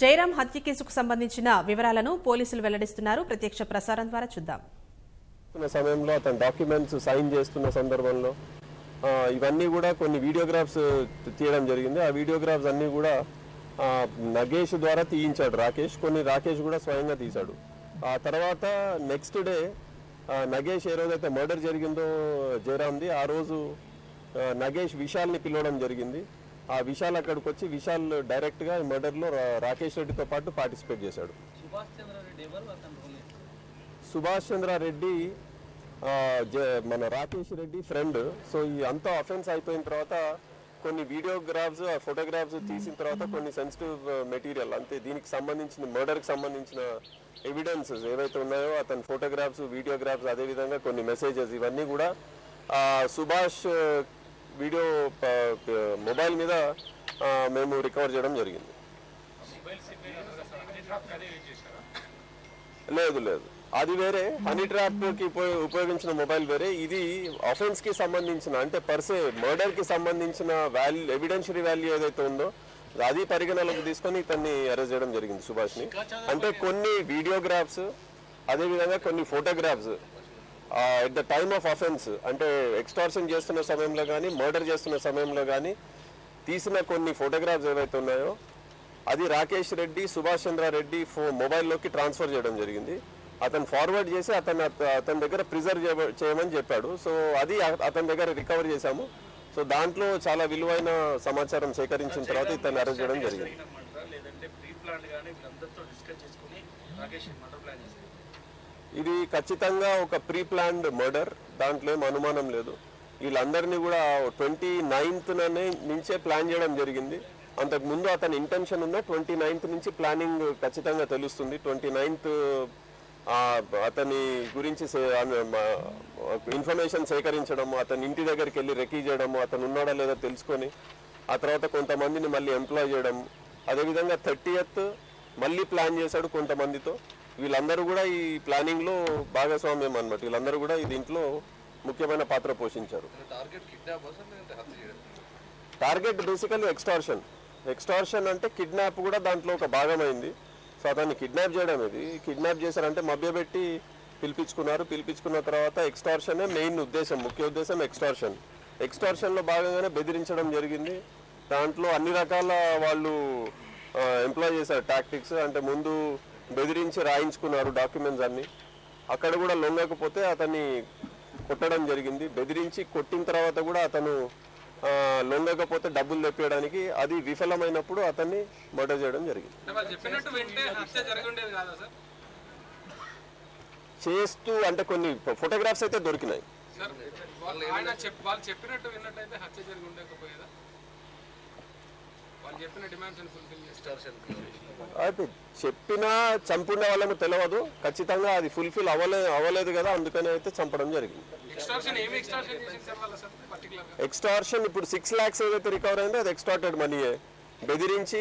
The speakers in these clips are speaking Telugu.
జయరాం హత్య కేసుకు సంబంధించిన వివరాలను పోలీసులు వెల్లడిస్తున్నారు. ప్రత్యక్ష ప్రసారం ద్వారా చూద్దాం. సమయంలో అతను డాక్యుమెంట్స్ సైన్ చేస్తున్న సందర్భంలో ఇవన్నీ కూడా కొన్ని వీడియోగ్రాఫ్స్ తీయడం జరిగింది. ఆ వీడియోగ్రాఫ్స్ అన్నీ కూడా నగేష్ ద్వారా తీయించాడు రాకేష్ కూడా స్వయంగా తీశాడు. ఆ తర్వాత నెక్స్ట్ డే నగేష్ ఏ రోజైతే మర్డర్ జరిగిందో జయరాంది, ఆ రోజు నగేష్ విశాల్ని పిలవడం జరిగింది. ఆ విశాల్ అక్కడికి వచ్చి విశాల్ డైరెక్ట్గా మర్డర్లో రాకేష్ రెడ్డితో పాటు పార్టిసిపేట్ చేశాడు. సుభాష్ చంద్రారెడ్డి మన రాకేష్ రెడ్డి ఫ్రెండ్. సో ఈ అంతా అఫెన్స్ అయిపోయిన తర్వాత కొన్ని వీడియోగ్రాఫ్స్ ఫోటోగ్రాఫ్స్ తీసిన తర్వాత కొన్ని సెన్సిటివ్ మెటీరియల్ అంతే దీనికి సంబంధించిన మర్డర్కి సంబంధించిన ఎవిడెన్సెస్ ఏవైతే ఉన్నాయో అతని ఫోటోగ్రాఫ్స్ వీడియోగ్రాఫ్స్ అదేవిధంగా కొన్ని మెసేజెస్ ఇవన్నీ కూడా సుభాష్ వీడియో మొబైల్ మీద మేము రికవర్ చేయడం జరిగింది. లేదు అది వేరే, హనీ ట్రాప్ కి ఉపయోగించిన మొబైల్ వేరే. ఇది అఫెన్స్ కి సంబంధించిన అంటే పర్సే మర్డర్ కి సంబంధించిన వాల్యూ ఎవిడెన్షియరీ వాల్యూ ఏదైతే ఉందో అది పరిగణలోకి తీసుకొని ఇతన్ని అరెస్ట్ చేయడం జరిగింది సుభాష్ ని. అంటే కొన్ని వీడియోగ్రాఫ్స్ అదేవిధంగా కొన్ని photographs at the time of offence అంటే ఎక్స్టార్షన్ చేస్తున్న సమయంలో కానీ మర్డర్ చేస్తున్న సమయంలో కానీ తీసిన కొన్ని ఫోటోగ్రాఫ్స్ ఏవైతే ఉన్నాయో అది రాకేష్ రెడ్డి సుభాష్ చంద్రారెడ్డి మొబైల్లోకి ట్రాన్స్ఫర్ చేయడం జరిగింది. అతను ఫార్వర్డ్ చేసి అతని దగ్గర ప్రిజర్వ్ చేయమని చెప్పాడు. సో అది అతని దగ్గర రికవర్ చేశాము. సో దాంట్లో చాలా విలువైన సమాచారం సేకరించిన తర్వాత ఇతన్ని అరెస్ట్ చేయడం జరిగింది. ఇది ఖచ్చితంగా ఒక ప్రీ ప్లాన్డ్ మర్డర్, దాంట్లో ఏం అనుమానం లేదు. వీళ్ళందరినీ కూడా 29th నుంచే ప్లాన్ చేయడం జరిగింది. అంతకు ముందు అతని ఇంటెన్షన్ ఉన్న 29th నుంచి ప్లానింగ్ ఖచ్చితంగా తెలుస్తుంది. 29th అతని గురించి ఇన్ఫర్మేషన్ సేకరించడం, అతని ఇంటి దగ్గరికి వెళ్ళి రెకీ చేయడము, అతను ఉన్నాడా లేదా తెలుసుకొని ఆ తర్వాత కొంతమందిని మళ్ళీ ఎంప్లాయ్ చేయడం, అదేవిధంగా 30th మళ్ళీ ప్లాన్ చేశాడు కొంతమందితో. వీళ్ళందరూ కూడా ఈ ప్లానింగ్ లో భాగస్వామ్యం అన్నమాట. వీళ్ళందరూ కూడా దీంట్లో ముఖ్యమైన పాత్ర పోషించారు. టార్గెట్ బేసికల్లీ ఎక్స్టార్షన్ అంటే కిడ్నాప్ కూడా దాంట్లో ఒక భాగమైంది. సో అతన్ని కిడ్నాప్ చేయడం, ఇది కిడ్నాప్ చేశారంటే మభ్యపెట్టి పిలిపించుకున్న తర్వాత ఎక్స్టార్షనే మెయిన్ ఉద్దేశం, ముఖ్య ఉద్దేశం ఎక్స్టార్షన్లో భాగంగానే బెదిరించడం జరిగింది. దాంట్లో అన్ని రకాల వాళ్ళు ఎంప్లాయ్ చేశారు టాక్టిక్స్. అంటే ముందు బెదిరించి రాయించుకున్నారు డాక్యుమెంట్స్ అన్ని, అక్కడ కూడా లొంగకపోతే అతన్ని కొట్టడం జరిగింది. బెదిరించి కొట్టిన తర్వాత కూడా అతను లొంగకపోతే డబ్బులు తెప్పేయడానికి అది విఫలమైనప్పుడు అతన్ని మర్డర్ చేయడం జరిగింది. చేస్తూ అంటే కొన్ని ఫోటోగ్రాఫ్స్ అయితే దొరికినాయి. అయితే చెప్పినా చంపున్న వాళ్ళకు తెలియదు, ఖచ్చితంగా అది ఫుల్ఫిల్ అవ్వలేదు కదా, అందుకని అయితే చంపడం జరిగింది. ఎక్స్టార్షన్ ఇప్పుడు 6 lakhs ఏదైతే రికవర్ అయిందో అది ఎక్స్టార్టెడ్ మనీయే. బెదిరించి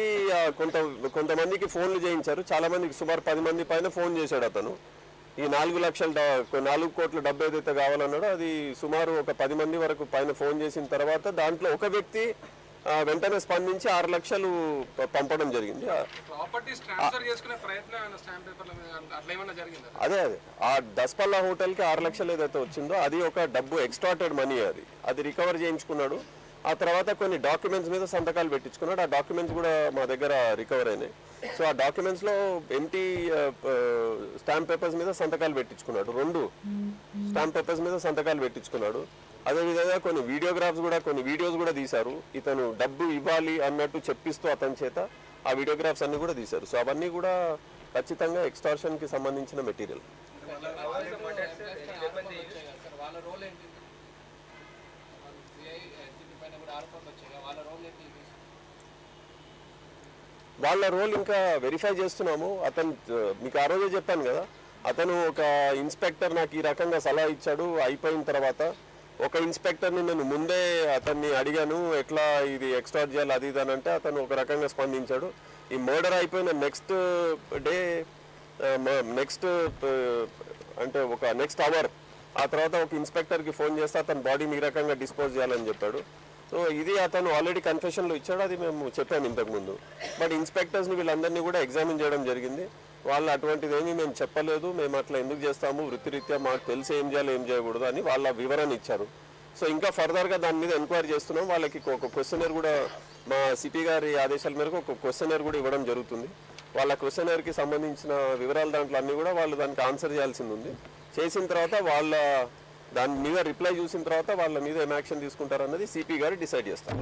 కొంతమందికి ఫోన్లు చేయించారు. చాలా మందికి సుమారు 10 మంది పైన ఫోన్ చేశాడు అతను. ఈ 4 కోట్ల డబ్బు ఏదైతే కావాలన్నాడో అది సుమారు ఒక 10 మంది వరకు పైన ఫోన్ చేసిన తర్వాత దాంట్లో ఒక వ్యక్తి వెంటనే స్పందించి 6 లక్షలు పంపడం జరిగింది. అదే ఆ దస్పల్లా హోటల్ కి 6 లక్షలు ఏదైతే వచ్చిందో అది ఒక డబ్బు ఎక్స్టార్టెడ్ మనీ, అది రికవర్ చేయించుకున్నాడు. ఆ తర్వాత కొన్ని డాక్యుమెంట్స్ మీద సంతకాలు పెట్టించుకున్నాడు. ఆ డాక్యుమెంట్స్ కూడా మా దగ్గర రికవర్ అయినాయి. సో ఆ డాక్యుమెంట్స్ లో ఎంటీ స్టాంప్ పేపర్స్ మీద సంతకాలు పెట్టించుకున్నాడు. 2 స్టాంప్ పేపర్స్ మీద సంతకాలు పెట్టించుకున్నాడు. అదేవిధంగా కొన్ని వీడియోస్ కూడా తీశారు. ఇతను డబ్బు ఇవ్వాలి అన్నట్టు చెప్పిస్తూ అతని చేత ఆ వీడియోగ్రాఫ్స్ అన్ని కూడా తీశారు. సో అవన్నీ కూడా ఖచ్చితంగా ఎక్స్టార్షన్ కి సంబంధించిన మెటీరియల్. వాళ్ళ రోల్ ఇంకా వెరిఫై చేస్తున్నాము. అతను మీకు ఆ రోజే చెప్పాను కదా, అతను ఒక ఇన్స్పెక్టర్ నాకు ఈ రకంగా సలహా ఇచ్చాడు. అయిపోయిన తర్వాత ఒక ఇన్స్పెక్టర్ని నేను ముందే అతన్ని అడిగాను ఎట్లా ఇది ఎక్స్టార్ట్ చేయాలి అది ఇది అని అంటే అతను ఒక రకంగా స్పందించాడు. ఈ మర్డర్ అయిపోయిన నెక్స్ట్ డే నెక్స్ట్ అవర్ ఆ తర్వాత ఒక ఇన్స్పెక్టర్కి ఫోన్ చేస్తే అతని బాడీని ఈ రకంగా డిస్పోజ్ చేయాలని చెప్పాడు. సో ఇది అతను ఆల్రెడీ కన్ఫెషన్లో ఇచ్చాడు, అది మేము చెప్పాము ఇంతకుముందు. బట్ ఇన్స్పెక్టర్స్ని వీళ్ళందరినీ కూడా ఎగ్జామిన్ చేయడం జరిగింది. వాళ్ళు అటువంటిది ఏమీ మేము చెప్పలేదు, మేము అట్లా ఎందుకు చేస్తాము, వృత్తిరీత్యా మాకు తెలిసి ఏం చేయాలి ఏం చేయకూడదు అని వాళ్ళ వివరణ ఇచ్చారు. సో ఇంకా ఫర్దర్గా దాని మీద ఎంక్వైరీ చేస్తున్నాం. వాళ్ళకి ఒక క్వశ్చనర్ కూడా మా సిపి గారి ఆదేశాల మేరకు ఒక క్వశ్చనర్ కూడా ఇవ్వడం జరుగుతుంది. వాళ్ళ క్వశ్చనర్కి సంబంధించిన వివరాలు దాంట్లో అన్నీ కూడా వాళ్ళు దానికి ఆన్సర్ చేయాల్సింది ఉంది. చేసిన తర్వాత వాళ్ళ దాని మీద రిప్లై చూసిన తర్వాత వాళ్ళ మీద ఏం యాక్షన్ తీసుకుంటారన్నది సిపి గారు డిసైడ్ చేస్తారు.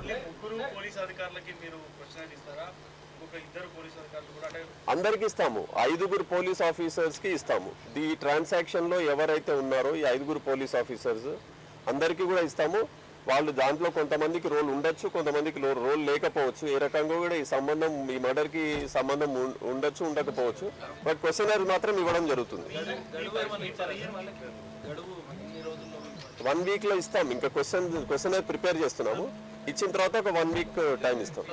అందరికి ఇస్తాము, 5 పోలీస్ ఆఫీసర్స్కి ఇస్తాము. ఈ ట్రాన్సాక్షన్లో ఎవరైతే ఉన్నారో ఈ 5 పోలీస్ ఆఫీసర్స్ అందరికీ కూడా ఇస్తాము. వాళ్ళు దాంట్లో కొంతమందికి రోల్ ఉండొచ్చు, కొంతమందికి రోల్ లేకపోవచ్చు. ఏ రకంగా కూడా ఈ సంబంధం, ఈ మర్డర్కి సంబంధం ఉండొచ్చు, ఉండకపోవచ్చు. బట్ క్వశ్చనర్ మాత్రం ఇవ్వడం జరుగుతుంది. 1 వీక్లో ఇస్తాం. ఇంకా క్వశ్చనర్ ప్రిపేర్ చేస్తున్నాము. ఇచ్చిన తర్వాత ఒక 1 వీక్ టైం ఇస్తాం.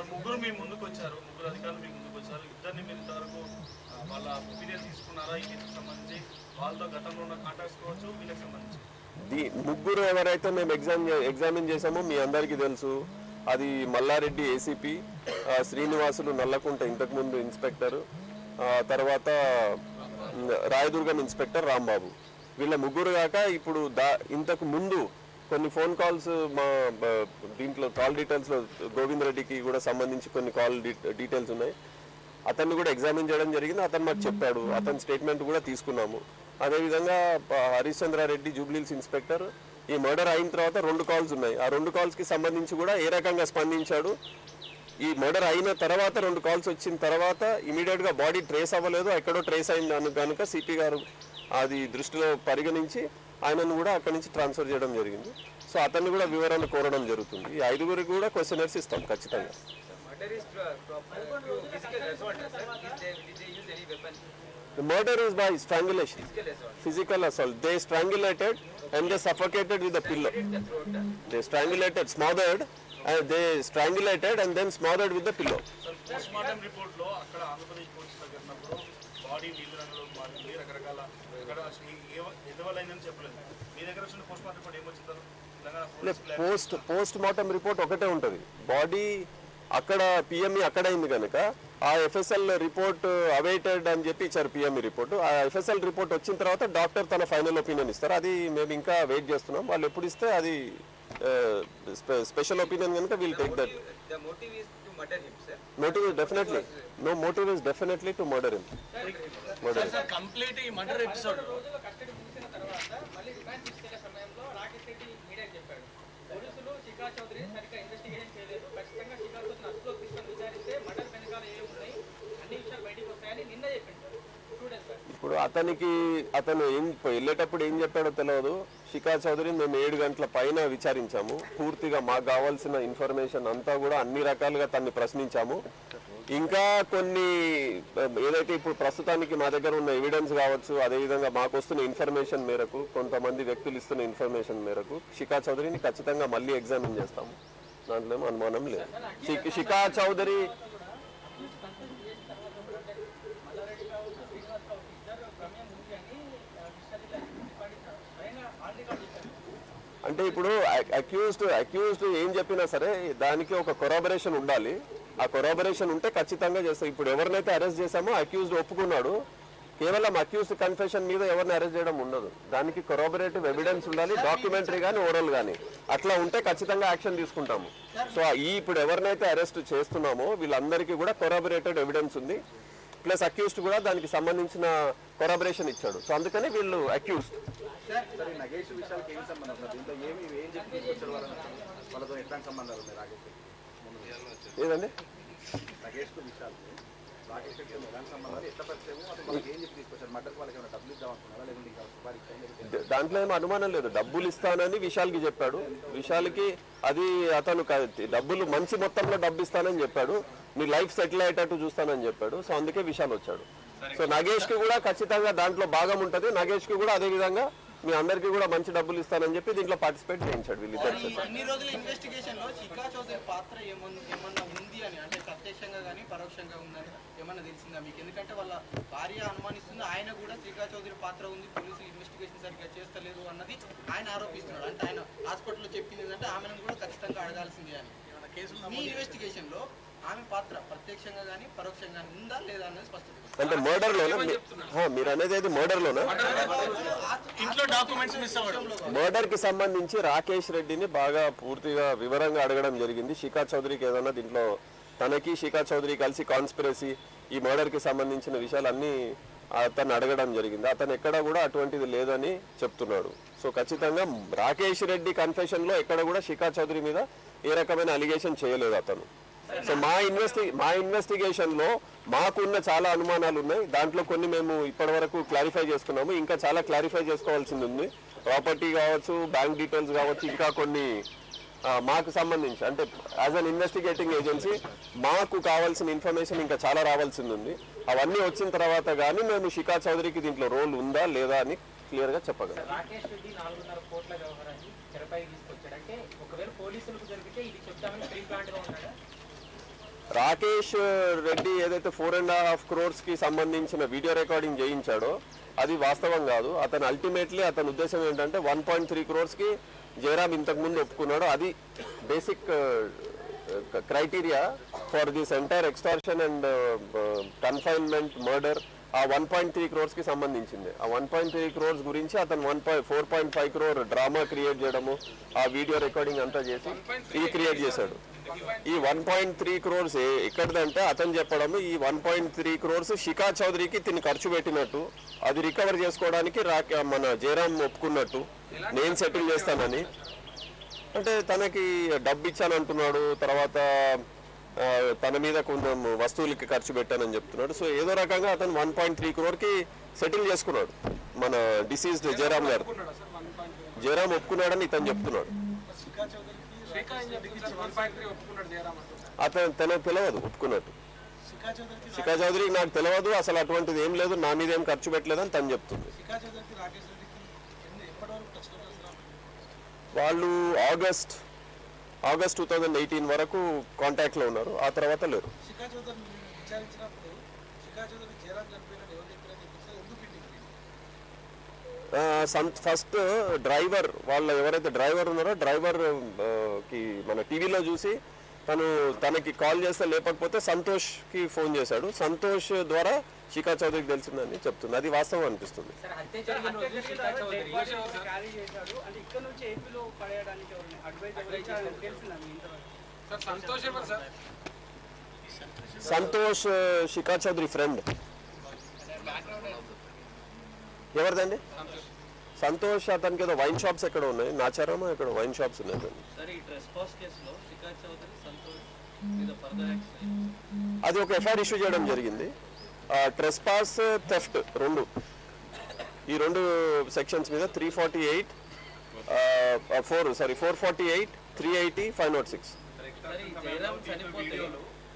ముగ్గురు ఎవరైతే మేము ఎగ్జామిన్ చేసామో మీ అందరికీ తెలుసు. అది మల్లారెడ్డి ఏసీపీ, శ్రీనివాసులు నల్లకుంట ఇంతకుముందు ఇన్స్పెక్టర్, తర్వాత రాయదుర్గం ఇన్స్పెక్టర్ రాంబాబు. వీళ్ళ ముగ్గురు కాక ఇప్పుడు ఇంతకు ముందు కొన్ని ఫోన్ కాల్స్ మా దీంట్లో కాల్ డీటెయిల్స్లో గోవింద్ రెడ్డికి కూడా సంబంధించి కొన్ని కాల్ డీటెయిల్స్ ఉన్నాయి. అతన్ని కూడా ఎగ్జామిన్ చేయడం జరిగింది. అతను మాకు చెప్పాడు, అతని స్టేట్మెంట్ కూడా తీసుకున్నాము. అదేవిధంగా హరిశ్చంద్రారెడ్డి జూబ్లీహిల్స్ ఇన్స్పెక్టర్, ఈ మర్డర్ అయిన తర్వాత 2 కాల్స్ ఉన్నాయి. ఆ 2 కాల్స్కి సంబంధించి కూడా ఏ రకంగా స్పందించాడు. ఈ మర్డర్ అయిన తర్వాత 2 కాల్స్ వచ్చిన తర్వాత ఇమీడియట్గా బాడీ ట్రేస్ అవ్వలేదు, ఎక్కడో ట్రేస్ అయింది కనుక సిపి గారు అది దృష్టిలో పరిగణించి ఆయనను కూడా అక్కడి నుంచి ట్రాన్స్ఫర్ చేయడం జరిగింది. సో అతన్ని కూడా వివరణ కోరడం జరుగుతుంది. ఈ 5గురికి కూడా క్వశ్చనర్స్ ఇస్తాం ఖచ్చితంగా. The murder is by strangulation, physical assault. They strangulated and they suffocated with a pillow. They strangulated, smothered, and they strangulated and then smothered with the pillow. Postmortem report lo akkada Andhra Pradesh police lagarnappudu body neelanlo maarindi rakarakala akkada edavalainani cheppaledu. మీ దగ్గర వచ్చిన పోస్ట్మార్టం రిపోర్ట్ ఏమొచ్చిందో? పోస్ట్ మార్టం రిపోర్ట్ ఒకటే ఉంటుంది. బాడీ అక్కడ పిఎంఈ అక్కడ అయింది కనుక ఆ ఎఫ్ఎస్ఎల్ రిపోర్ట్ అవైటెడ్ అని చెప్పి ఇచ్చారు పిఎంఈ రిపోర్ట్. ఆ ఎఫ్ఎస్ఎల్ రిపోర్ట్ వచ్చిన తర్వాత డాక్టర్ తన ఫైనల్ ఒపీనియన్ ఇస్తారు. అది మేము ఇంకా వెయిట్ చేస్తున్నాం. వాళ్ళు ఎప్పుడు ఇస్తే అది స్పెషల్ ఒపీనియన్ కనుక will take that. Motive is definitely no motive is definitely to murder him. Sir, complete ఈ మర్డర్ ఎపిసోడ్ పోలీసులు శిఖా చౌదరి సరిగ్గా ఇన్వెస్టిగేషన్ చేయలేదు, ఖచ్చితంగా శిఖా చౌదరిని అదుపులో తీసుకొని విచారిస్తే మర్డర్ వెనకాల ఏమున్నాయి అన్ని విషయాలు బయటకు వస్తాయని నిన్న చెప్పింది. ఇప్పుడు అతను వెళ్ళేటప్పుడు ఏం చెప్పాడో తెలియదు. శిఖా చౌదరి మేము 7 గంటల పైన విచారించాము. పూర్తిగా మాకు కావాల్సిన ఇన్ఫర్మేషన్ అంతా కూడా అన్ని రకాలుగా తన్ని ప్రశ్నించాము. ఇంకా కొన్ని ఏదైతే ఇప్పుడు ప్రస్తుతానికి మా దగ్గర ఉన్న ఎవిడెన్స్ కావచ్చు, అదేవిధంగా మాకు వస్తున్న ఇన్ఫర్మేషన్ మేరకు, కొంతమంది వ్యక్తులు ఇస్తున్న ఇన్ఫర్మేషన్ మేరకు శిఖా చౌదరిని ఖచ్చితంగా మళ్ళీ ఎగ్జామిన్ చేస్తాము. దాంట్లో ఏమో అనుమానం లేదు. శిఖా చౌదరి అంటే ఇప్పుడు అక్యూజ్డ్ ఏం చెప్పినా సరే దానికి ఒక కొరాబరేషన్ ఉండాలి. ఆ కొరాబరేషన్ ఉంటే ఖచ్చితంగా చేస్తాం. ఇప్పుడు ఎవరినైతే అరెస్ట్ చేశామో అక్యూజ్డ్ ఒప్పుకున్నాడు. కేవలం అక్యూజ్డ్ కన్ఫెషన్ మీద ఎవరిని అరెస్ట్ చేయడం ఉండదు. దానికి కొరాబరేటివ్ ఎవిడెన్స్ ఉండాలి, డాక్యుమెంటరీ కానీ ఓరల్ కానీ. అట్లా ఉంటే ఖచ్చితంగా యాక్షన్ తీసుకుంటాము. సో ఇప్పుడు ఎవరినైతే అరెస్ట్ చేస్తున్నామో వీళ్ళందరికీ కూడా కొరాబరేటెడ్ ఎవిడెన్స్ ఉంది. ప్లస్ అక్యూజ్డ్ కూడా దానికి సంబంధించిన కొరాబరేషన్ ఇచ్చాడు. సో అందుకని వీళ్ళు అక్యూజ్డ్. ఏదండి దాంట్లో ఏమో అనుమానం లేదు. డబ్బులు ఇస్తానని విశాల్కి చెప్పాడు. విశాల్కి అది అతను డబ్బులు మంచి మొత్తంలో డబ్బు ఇస్తానని చెప్పాడు. నీ లైఫ్ సెటిల్ అయ్యేటట్టు చూస్తానని చెప్పాడు. సో అందుకే విశాల్ వచ్చాడు. సో నగేష్ కి కూడా ఖచ్చితంగా దాంట్లో భాగం ఉంటుంది. నగేష్ కి కూడా అదే విధంగా మీ అందరికీ కూడా మంచి డబ్బులు ఇస్తానని చెప్పి దీంట్లో పార్టిసిపేట్ చేయించాడు వీళ్ళిద్దరు. ఇన్ని రోజుల ఇన్వెస్టిగేషన్ లో శిఖా చౌదరి పాత్ర ఏమన్నా ఉంది అని, అంటే ప్రత్యక్షంగా కానీ పరోక్షంగా ఉందని ఏమన్నా తెలిసిందా మీకు? ఎందుకంటే వాళ్ళ భార్య అనుమానిస్తుంది, ఆయన కూడా శిఖా చౌదరి పాత్ర ఉంది, పోలీసులు ఇన్వెస్టిగేషన్ సరిగ్గా చేస్తలేదు అన్నది ఆయన ఆరోపిస్తున్నాడు. అంటే ఆయన హాస్పిటల్లో చెప్పింది ఏంటంటే ఆమెను కూడా ఖచ్చితంగా అడగాల్సిందే అని. మీ ఇన్వెస్టిగేషన్ లో ఆమె పాత్ర ప్రత్యక్షంగా కానీ పరోక్షంగా ఉందా లేదా అన్నది స్పష్టత. అంటే మర్డర్ లోనా మీరు అనేది? అది మర్డర్ లోనా? ఇంట్లో డాక్యుమెంట్స్ మిస్ అవ్వడం, మర్డర్ కి సంబంధించి రాకేష్ రెడ్డిని బాగా పూర్తిగా వివరంగా అడగడం జరిగింది. శిఖా చౌదరికి ఏదన్నా దీంట్లో తనకి శిఖా చౌదరి కలిసి కాన్స్పిరసీ ఈ మర్డర్ కి సంబంధించిన విషయాలన్నీ అతను అడగడం జరిగింది. అతను ఎక్కడ కూడా అటువంటిది లేదని చెప్తున్నాడు. సో ఖచ్చితంగా రాకేష్ రెడ్డి కన్ఫెషన్ లో ఎక్కడ కూడా శిఖా చౌదరి మీద ఏ రకమైన అలిగేషన్ చేయలేదు అతను. సో మా ఇన్వెస్టిగేషన్ లో మాకున్న చాలా అనుమానాలు ఉన్నాయి. దాంట్లో కొన్ని మేము ఇప్పటి వరకు క్లారిఫై చేసుకున్నాము, ఇంకా చాలా క్లారిఫై చేసుకోవాల్సింది ఉంది. ప్రాపర్టీ కావచ్చు, బ్యాంక్ డీటెయిల్స్ కావచ్చు, ఇంకా కొన్ని మాకు సంబంధించి అంటే యాజ్ అన్ ఇన్వెస్టిగేటింగ్ ఏజెన్సీ మాకు కావాల్సిన ఇన్ఫర్మేషన్ ఇంకా చాలా రావాల్సింది ఉంది. అవన్నీ వచ్చిన తర్వాత కానీ మేము శిఖా చౌదరికి దీంట్లో రోల్ ఉందా లేదా అని క్లియర్ గా చెప్పగలం. రాకేష్ రెడ్డి 4.5 కోట్ల వ్యవహారాన్ని తెరపై తీసుకొచ్చాడంటే ఒకవేళ పోలీసులకు జరిగితే ఇది చెప్తామని ప్రీ ప్లాంట్ గా ఉన్నాడా? రాకేష్ రెడ్డి ఏదైతే 4.5 crores కి సంబంధించిన వీడియో రికార్డింగ్ చేయించాడో అది వాస్తవం కాదు. అతను అల్టిమేట్లీ అతని ఉద్దేశం ఏంటంటే 1.3 crores కి జయరామ్ ఇంతకు ముందు ఒప్పుకున్నాడు. అది basic criteria for this entire extortion and confinement murder ఆ 1.3 crores కి సంబంధించింది. ఆ 1.3 crores గురించి అతను 4.5 crore డ్రామా క్రియేట్ చేయడము, ఆ వీడియో రికార్డింగ్ అంతా చేసి ఇది క్రియేట్ చేశాడు. ఈ 1.3 crores ఎక్కడిదంటే అతను చెప్పడము ఈ 1.3 crores శిఖా చౌదరికి తిని ఖర్చు పెట్టినట్టు, అది రికవర్ చేసుకోవడానికి మన జయరామ్ ఒప్పుకున్నట్టు, నేను సెటిల్ చేస్తానని. అంటే తనకి డబ్బు ఇచ్చానంటున్నాడు, తర్వాత తన మీద కొంచెం వస్తువులకి ఖర్చు పెట్టానని చెప్తున్నాడు. సో ఏదో రకంగా అతను 1.3 crore కి సెటిల్ చేసుకున్నాడు మన డిసీజ్డ్ జయరామ్ గారు. జయరామ్ ఒప్పుకున్నాడని ఇతను చెప్తున్నాడు. అతను తనకు తెలియదు ఒప్పుకున్నట్టు. శిఖా చౌదరికి నాకు తెలియదు, అసలు అటువంటిది ఏం లేదు, నా మీద ఏం ఖర్చు పెట్టలేదని తను చెప్తుంది. వాళ్ళు ఆగస్ట్ 2018 వరకు కాంటాక్ట్ లో ఉన్నారు, ఆ తర్వాత లేరు. ఫస్ట్ డ్రైవర్ వాళ్ళ ఎవరైతే డ్రైవర్ ఉన్నారో డ్రైవర్ కి మన టీవీలో చూసి తనకి కాల్ చేస్తే లేకపోతే సంతోష్ కి ఫోన్ చేశాడు. సంతోష్ ద్వారా శిఖా చౌదరికి తెలిసిందని చెప్తుంది. అది వాస్తవం అనిపిస్తుంది. సంతోష్ శిఖా చౌదరి ఫ్రెండ్. ఎవరిదండి? సంతోష్ అతనికి ఏదో వైన్ షాప్స్ ఎక్కడ ఉన్నాయి, నాచారమో ఎక్కడ వైన్ షాప్స్ ఉన్నాయి. అది ఒక ఎఫ్ఐఆర్ ఇష్యూ చేయడం జరిగింది. ట్రెస్పాస్, థెఫ్ట్ ఈ రెండు సెక్షన్స్ మీద 348 448 380 506.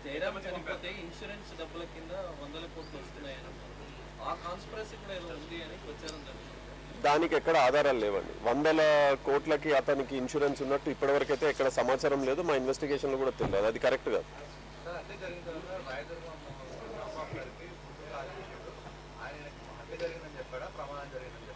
జయరామ్ చనిపోతే ఇన్సూరెన్స్ డబ్బుల కింద 100 కోట్లు వస్తున్నాయని ఆ కాన్స్పిరసీ కూడా ఏదో ఉంది అని ప్రచారం జరుగుతుంది. దానికి ఎక్కడ ఆధారాలు లేవండి. 100 కోట్లకి అతనికి ఇన్సూరెన్స్ ఉన్నట్టు ఇప్పటివరకు అయితే ఎక్కడ సమాచారం లేదు. మా ఇన్వెస్టిగేషన్ లో కూడా తెలియదు. అది కరెక్ట్ కాదు. ఆయన హత్య జరిగిందని చెప్పాడా, ప్రమాదం జరిగిందని